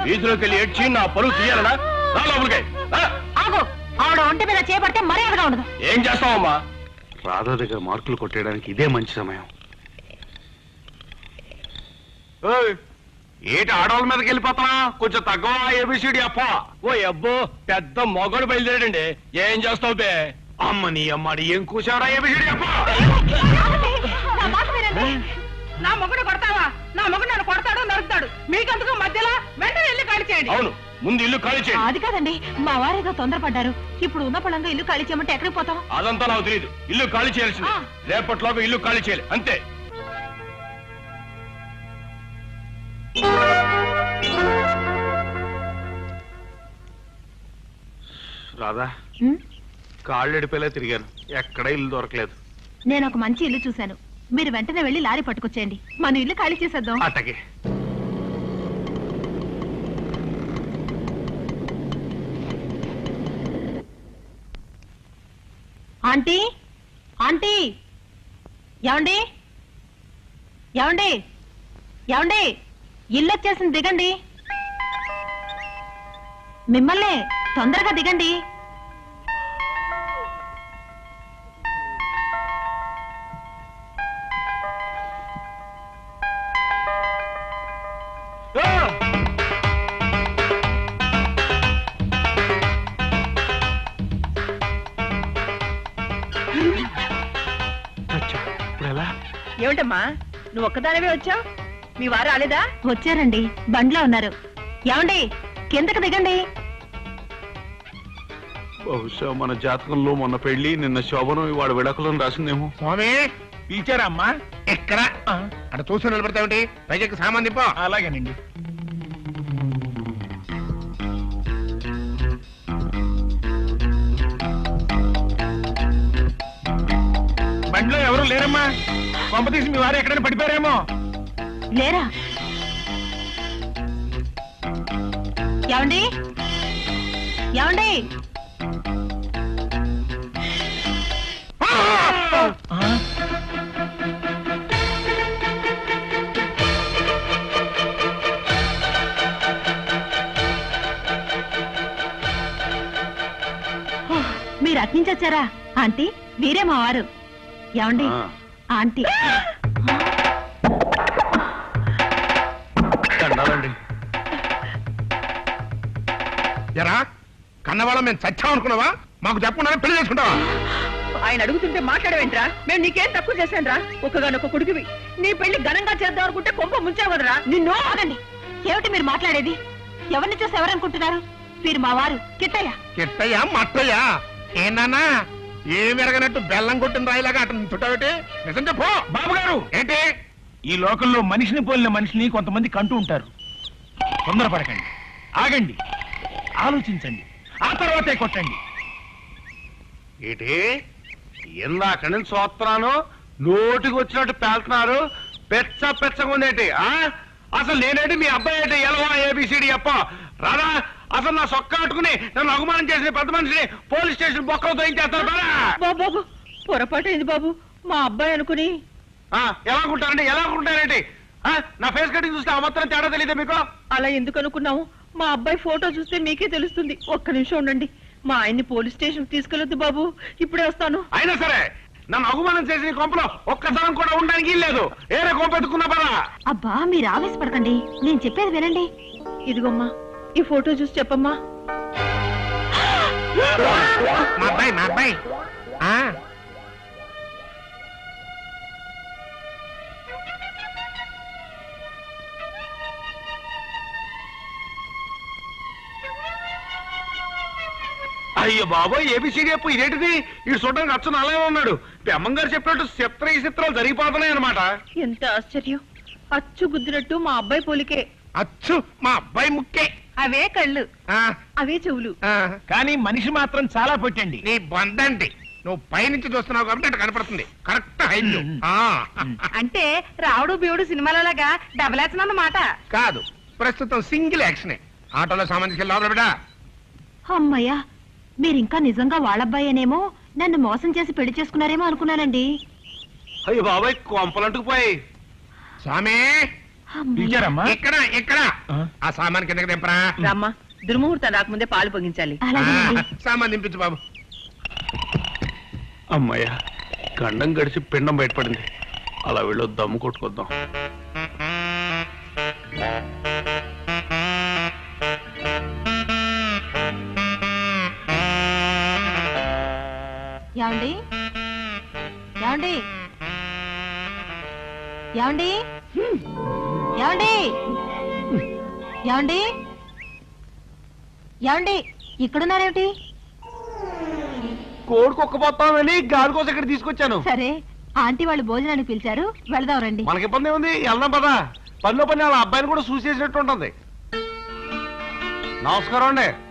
వీధిలోకి వెళ్ళి ఏడ్చి నా పరువు తీయాలనా? రా లోపలికి. ఆగు, ఆవిడ ఒంటి మీద చేపడితే మర్యాదగా ఉండదు. ఏం చేస్తావమ్మా? రాధా దగ్గర మార్కులు కొట్టేయడానికి ఇదే మంచి సమయం. ఏంటి ఆడవాళ్ళ మీదకి వెళ్ళిపోతున్నా? కొంచెం తగ్గవా ఏబిసిడి అప్ప. ఓ అబ్బో, పెద్ద మొగడు బయలుదేరాడండి. ఏం చేస్తావు బే? అమ్మ నీ అమ్మాడి ఏం కూర్చావరా ఏబిసిడి అప్ప? నా మాట వినండి. నా మొగుడు కొడతావా? నా మొగుడు నన్ను కొడతాడు, నరుకుతాడు. మీకందుకు మధ్యలో వెంటనే ఇల్లు ఖాళీ చేయండి. అవును, ముందు ఇల్లు ఖాళీ చేయండి. అది కాదండి, మా వారేదో తొందరపడ్డారు. ఇప్పుడు ఉన్న పొలంగా ఇల్లు ఖాళీ చేయమంటే ఎక్కడికి పోతాం? అదంతా నాకు తెలియదు. ఇల్లు ఖాళీ చేయాల్సింది. రేపట్లోగా ఇల్లు ఖాళీ చేయాలి, అంతే. రాధా, కాళ్ళు ఎడిపోయేలా తిరిగాను, ఎక్కడ ఇల్లు దొరకలేదు. నేను ఒక మంచి ఇల్లు చూశాను. మీరు వెంటనే వెళ్లి లారీ పట్టుకొచ్చేయండి. మన ఇల్లు ఖాళీ చేసేద్దాం. అట్టకి ఆంటీ, ఆంటీ, ఏమండి, ఏమండి, ఏమండి, ఇల్లు వచ్చేసింది, దిగండి. మిమ్మల్నే, తొందరగా దిగండి. ఏమిటమ్మా, నువ్వు ఒక్కదానివే వచ్చావు? మీ వారు రాలేదా? వచ్చారండి, బండ్లో ఉన్నారు. ఏమండి, కిందకి దిగండి. బహుశా మన జాతకంలో మొన్న పెళ్లి, నిన్న శోభనం, ఇవాళ విడాకులను రాసిందేమో. స్వామి పిలిచారా అమ్మా? ఎక్కడ అక్కడ చూసి నిలబడతావుంటి? పైకి సామాన్ దింపో. అలాగేనండి. బండిలో ఎవరు లేరమ్మా? కొంప తీసి మీ వారు ఎక్కడైనా పడిపోయారేమో. లేరా? ఏమండి, ఏమండి, మీరు అట్నుంచి వచ్చారా? ఆంటీ, వీరే మా వారు. ఏమండి, ఆంటీ. దండాలండి. ఎరా, కన్నవాళ్ళం మేము చచ్చాం అనుకున్నావా? మాకు చెప్పకుండా పెళ్లి చేసుకుంటావా? ఆయన అడుగుతుంటే మాట్లాడవేంట్రా? మేము నీకేం తక్కువ చేశానురా? ఒక్కగానొక్క కొడుకువి. నీ పెళ్లి ఘనంగా చేద్దాం అనుకుంటే కొంప ముంచావు కదరా. నిన్ను ఆగండి. ఏమిటి మీరు మాట్లాడేది? ఎవరిని చూసి ఎవరనుకుంటున్నారు? మీరు మా వారు కిట్టయ్య. కిట్టయ్యా మట్టయ్యా? ఏనానా ఏం ఎరగనట్టు బెల్లం కొట్టిన రాయిలాగా అతను చుట్టావిటి? నిజం చెప్పు. బాబు గారు, ఏంటి ఈ లోకంలో మనిషిని పోలిన మనిషిని కొంతమంది కంటూ ఉంటారు. తొందరపడకండి, ఆగండి, ఆలోచించండి, ఆ తర్వాతే కొట్టండి. ఏంటి ఇందాక నుంచి చూస్తున్నాను, నోటికి వచ్చినట్టు పేలుతున్నారు. పెచ్చగా ఉందేంటి? అసలు నేనేంటి, మీ అబ్బాయి ఏంటి? ఎలా ఏబిసిడి అప్ప. రాదా, అసలు నా సొక్క అట్టుకుని నన్ను అవమానం చేసిన పెద్ద మనిషిని పోలీస్ స్టేషన్ బొక్కలతో ఏం చేస్తారు? బాబు, పొరపాటు అయింది బాబు. మా అబ్బాయి అనుకుని. ఎలా అనుకుంటారండి? నా ఫేస్ కటింగ్ చూస్తే ఆ మాత్రం తేడా తెలియదు మీకు? అలా ఎందుకు అనుకున్నావు? మా అబ్బాయి ఫోటో చూస్తే మీకే తెలుస్తుంది. ఒక్క నిమిషం ఉండండి. మా ఆయన్ని పోలీస్ స్టేషన్ తీసుకెళ్ళొద్దు బాబు, ఇప్పుడే వస్తాను. అయినా సరే నన్ను అవమానం చేసిన కొంపలో ఒక్కసారం కూడా ఉండడానికి లేదు. ఏరే కొంపెత్తుకున్నా పదా. అబ్బా, మీరు ఆవేశపడకండి, నేను చెప్పేది వినండి. ఇదిగోమ్మా, ఈ ఫోటో చూసి చెప్పమ్మా. మా అబ్బాయి అయ్యో బాబోయ్, ఏబిసిడి అప్పు ఇదేంటిది? ఈ చూడడానికి అచ్చను అలాగే ఉన్నాడు. అమ్మగారు చెప్పినట్టు చిత్రాలు జరిగిపోతున్నాయి అన్నమాట. ఎంత ఆశ్చర్యం! అచ్చు గుద్దినట్టు మా అబ్బాయి పోలికే. అచ్చు మా అబ్బాయి ముక్కే. అవే కళ్ళు, అవే చెవులు. కానీ మనిషి మాత్రం చాలా పొట్టండి. నీ బందండి. నువ్వు పైనుంచి చూస్తున్నావు కాబట్టి అటు కనపడుతుంది. Correct height. అంటే రావుడు బీవుడు సినిమాలలాగా డబుల్ యాక్షన్ అన్నమాట కాదు, ప్రస్తుతం సింగిల్ యాక్షనే. ఆటోలో సామాన్ తీసుకెళ్ళి లోపల బిడ్డ. అమ్మయ్యా, మీరింకా నిజంగా వాళ్ళబ్బాయేనేమో, నన్ను మోసం చేసి పెళ్లి చేసుకున్నారేమో అనుకున్నానండి. అయ్యో బాబాయ్, కొంపలంటుకు పోయి. స్వామి, పిలిచారమ్మా ఇక్కడ ఇక్కడ ఆ సామాన్ కిందకి దింపరా రామ్మా దుర్ముహూర్తం రాకముందే పాలు పొగించాలి సామాన్ దింపించు బాబు. అమ్మయ్య గండం గడిచి పిండం బయటపడింది. అలా వెళ్ళి దమ్ము కొట్టుకొద్దాం. ఏమండి ఏమండి ఏమండి ఏమండి ఏమండి ఏమండి ఇక్కడున్నారేమిటి? కోడి కుక్కపోతామని గాలి కోసం ఇక్కడ తీసుకొచ్చాను. సరే ఆంటీ వాళ్ళు భోజనానికి పిలిచారు, వెళదాం రండి. మనకి ఇబ్బంది ఏముంది, వెళ్దాం పదా. పనిలో పని వాళ్ళ అబ్బాయిని కూడా చూసేసినట్టు ఉంటుంది. నమస్కారం అండి.